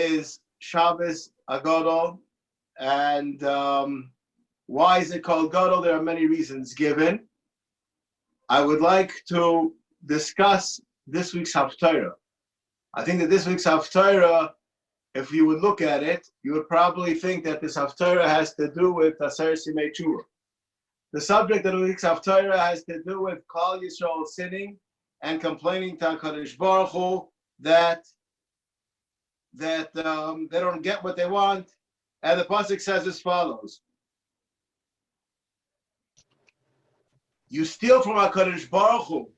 is Shabbos Hagadol, and why is it called Gadol? There are many reasons given. I would like to discuss this week's Haftarah. I think that this week's Haftarah, if you would look at it, you would probably think that this Haftarah has to do with Aser Simei Tshuva. The subject of the week's Haftarah has to do with Klal Yisrael sinning and complaining to HaKadosh Baruch Hu that they don't get what they want. And the pasuk says as follows: you steal from HaKadosh Baruch Hu.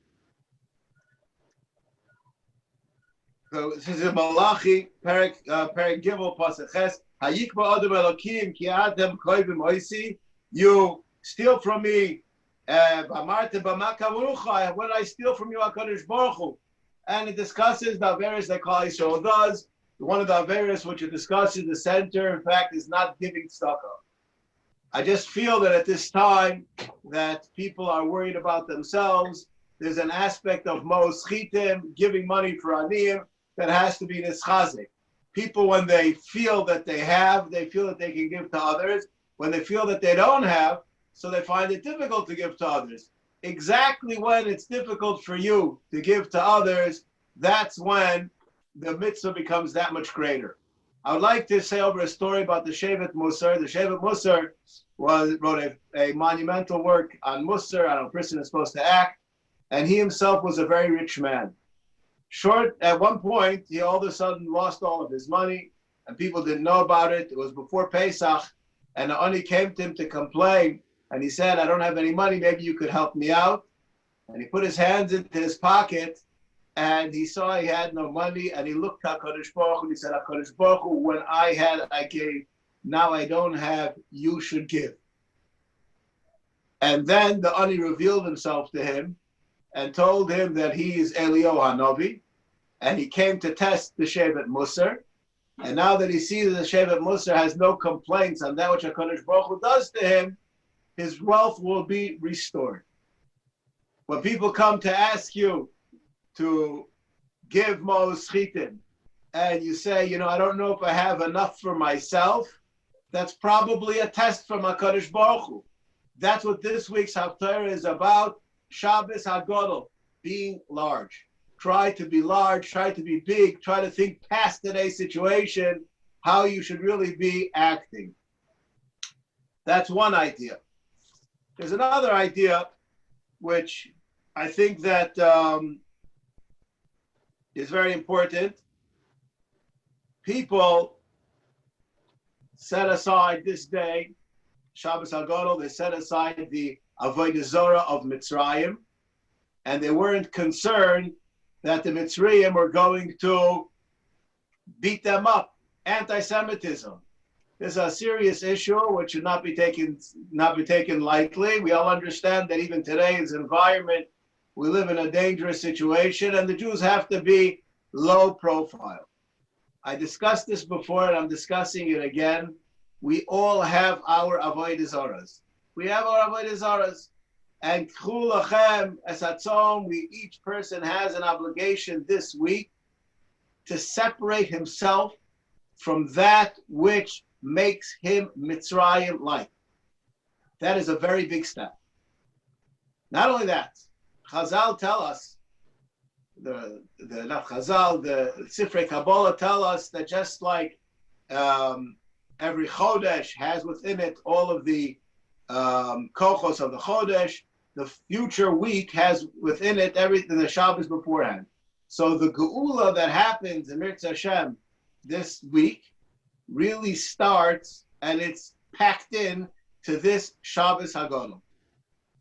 So this is in Malachi, Perek Gimel, Pasuk Ches. Hayikba Adam Elokim ki Adam koivim oisi. You steal from me. What did I steal from you, HaKadosh Baruch Hu? And it discusses the Averis that Klal Yisrael does. One of the Averis which it discusses, the center, in fact, is not giving tzedakah. I just feel that at this time that people are worried about themselves. There's an aspect of Mos Chitim, giving money for Aniyim, that has to be nischazik. People, when they feel that they have, they feel that they can give to others. When they feel that they don't have, so they find it difficult to give to others. Exactly when it's difficult for you to give to others, that's when the mitzvah becomes that much greater. I would like to say over a story about the Shevet Musar. The Shevet Musar wrote a monumental work on Musar, on how a person is supposed to act, and he himself was a very rich man. At one point, he all of a sudden lost all of his money, and people didn't know about it. It was before Pesach, and the Ani came to him to complain, and he said, I don't have any money, maybe you could help me out. And he put his hands into his pocket, and he saw he had no money, and he looked at HaKadosh Baruch Hu, and he said, HaKadosh Baruch Hu, when I had, I gave. Now I don't have, you should give. And then the Ani revealed himself to him, and told him that he is Eliyahu Hanavi, and he came to test the Shevet Musar. And now that he sees that the Shevet Musar has no complaints on that which HaKadosh Baruch Hu does to him, his wealth will be restored. When people come to ask you to give Mos Chitim, and you say, I don't know if I have enough for myself, that's probably a test from HaKadosh Baruch Hu. That's what this week's Haftarah is about. Shabbos Hagadol, being large. Try to be large, try to be big, try to think past today's situation, how you should really be acting. That's one idea. There's another idea which I think that is very important. People set aside this day, Shabbos Hagadol, they set aside the Avodah Zorah of Mitzrayim, and they weren't concerned that the Mitzrayim were going to beat them up. Anti-Semitism is a serious issue which should not be taken lightly. We all understand that even today's environment, we live in a dangerous situation, and the Jews have to be low profile. I discussed this before, and I'm discussing it again. We all have our Avodah Zorahs. We have our Avodah Zarahs, and K'chu lachem es hatzom, each person has an obligation this week to separate himself from that which makes him Mitzrayim-like. That is a very big step. Not only that, Chazal tell us, the Sifrei Kabbalah tell us that just like every Chodesh has within it all of the kochos of the Chodesh, the future week has within it everything the Shabbos beforehand. So the Geula that happens in Mirz Hashem this week really starts, and it's packed in to this Shabbos Hagadol.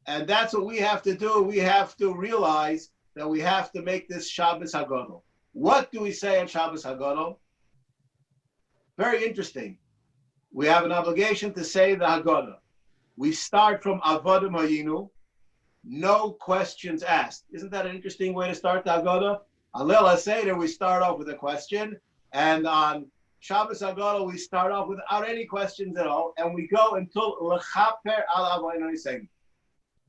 And that's what we have to do. We have to realize that we have to make this Shabbos Hagadol. What do we say on Shabbos Hagadol? Very interesting. We have an obligation to say the Haggadah. We start from Avodim Hayinu, no questions asked. Isn't that an interesting way to start the Haggadah? On Leil HaSeder, we start off with a question, and on Shabbos Hagadol, we start off without any questions at all, and we go until L'chaper al Avodim Hayinu.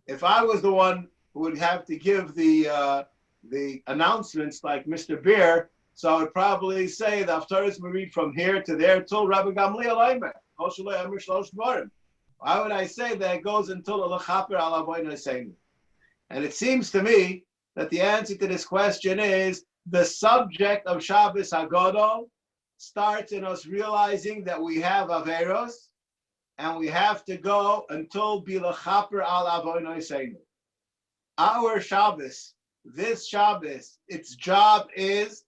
If I was the one who would have to give the announcements like Mr. Beer, So I would probably say the Haftarahs we read from here to there till Rabbi Gamliel Aimer. Why would I say that it goes until the Lechaper al Avodah Seinu? And it seems to me that the answer to this question is the subject of Shabbos Hagadol starts in us realizing that we have Averos and we have to go until Bilachaper al Avodah Seinu. Our Shabbos, this Shabbos, its job is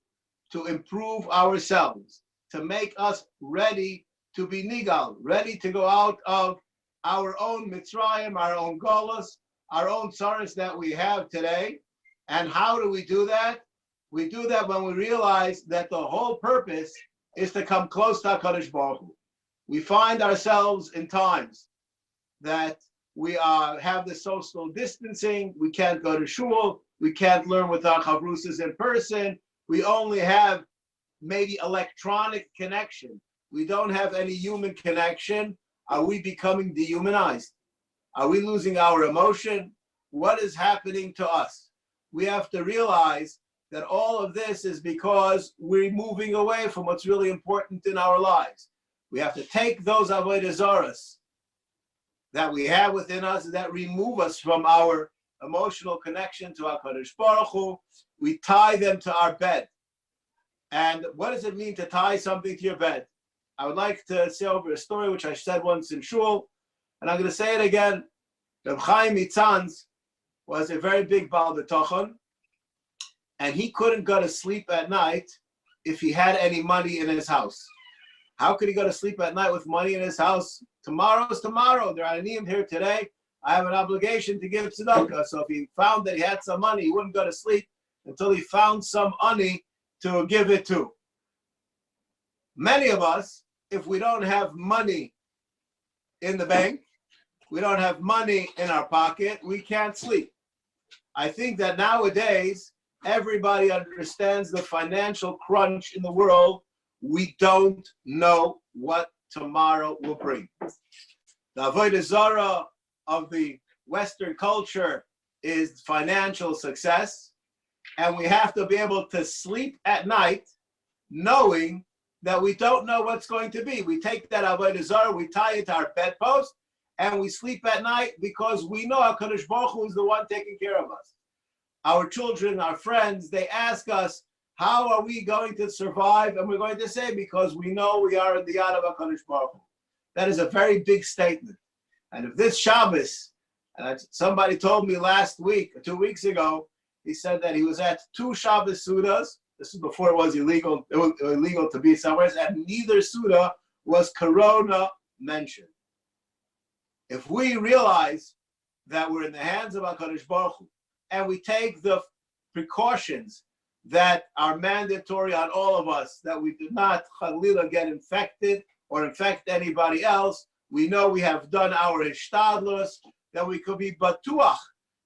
to improve ourselves, to make us ready to be nigal, ready to go out of our own Mitzrayim, our own Golos, our own sorrows that we have today. And how do we do that? We do that when we realize that the whole purpose is to come close to HaKadosh Baruch Hu. We find ourselves in times that we have the social distancing, we can't go to shul, we can't learn with our chavrusas in person, we only have maybe electronic connection. We don't have any human connection. Are we becoming dehumanized? Are we losing our emotion? What is happening to us? We have to realize that all of this is because we're moving away from what's really important in our lives. We have to take those avodah zaras that we have within us that remove us from our emotional connection to HaKadosh Baruch Hu. We tie them to our bed. And what does it mean to tie something to your bed? I would like to say over a story which I said once in shul, and I'm going to say it again. Reb Chaim Mitzanz was a very big Baal B'tochon, and he couldn't go to sleep at night if he had any money in his house. How could he go to sleep at night with money in his house? Tomorrow's tomorrow. There are aniyim here today. I have an obligation to give tzedakah. So if he found that he had some money, he wouldn't go to sleep until he found some money to give it to. Many of us, if we don't have money in the bank, we don't have money in our pocket, we can't sleep. I think that nowadays, everybody understands the financial crunch in the world. We don't know what tomorrow will bring. The avodah zara of the Western culture is financial success, and we have to be able to sleep at night knowing that we don't know what's going to be. We take that avodah zara, we tie it to our bedpost, and we sleep at night because we know HaKadosh Baruch Hu is the one taking care of us. Our children, our friends, they ask us, how are we going to survive? And we're going to say, because we know we are in the yad of HaKadosh Baruch Hu. That is a very big statement. And if this Shabbos, and somebody told me last week, 2 weeks ago, he said that he was at 2 Shabbos Sudas. This is before it was illegal. It was illegal to be somewhere, and neither Suda was Corona mentioned. If we realize that we're in the hands of HaKadosh Baruch Hu, and we take the precautions that are mandatory on all of us, that we do not chalila get infected or infect anybody else, we know we have done our ishtadlus, that we could be batuach,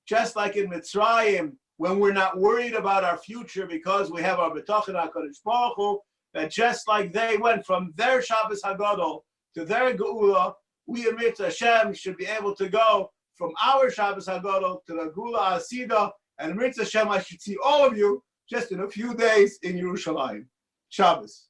just like in Mitzrayim, when we're not worried about our future because we have our b'tachon HaKadosh Baruch Hu, that just like they went from their Shabbos Hagadol to their Geula, we in Mitzvah Hashem should be able to go from our Shabbos Hagadol to the Geula Asida, and Mitzvah Hashem, I should see all of you just in a few days in Yerushalayim. Shabbos.